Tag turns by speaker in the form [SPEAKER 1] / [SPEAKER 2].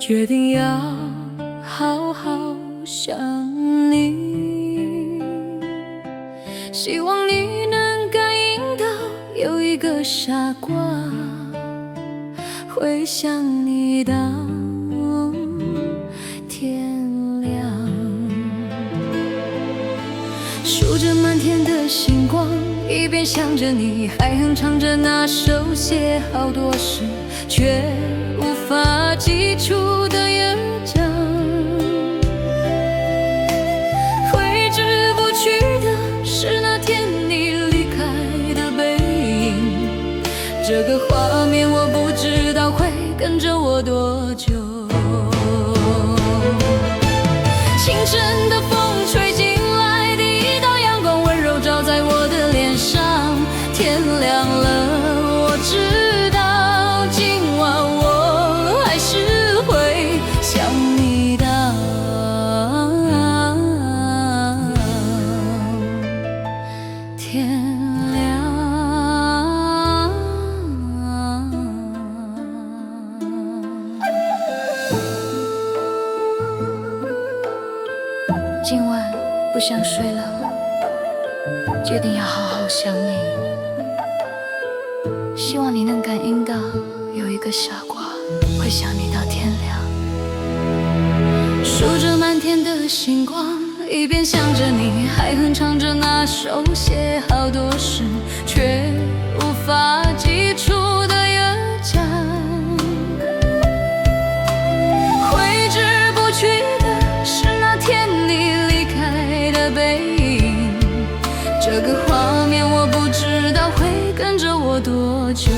[SPEAKER 1] 决定要好好想你。希望你能感应到，有一个傻瓜会想你到天亮。数着满天的星光，一边想着你，还哼唱着那首写好多时却无法记住的乐章。挥之不去的是那天你离开的背影，这个画面我不知道会跟着我多久。清晨的风吹进来，第一道阳光温柔照在我的脸上。天亮了，我知道今晚我还是会想你到天亮。今晚不想睡了，决定要好好想你。希望你能感应到，有一个傻瓜会想你到天亮。数着满天的星光，一边想着你，还哼唱着那首写好多时却无法记住的乐章。挥之不去的是那天你离开的背影，这个画面我不知道会跟着我多久。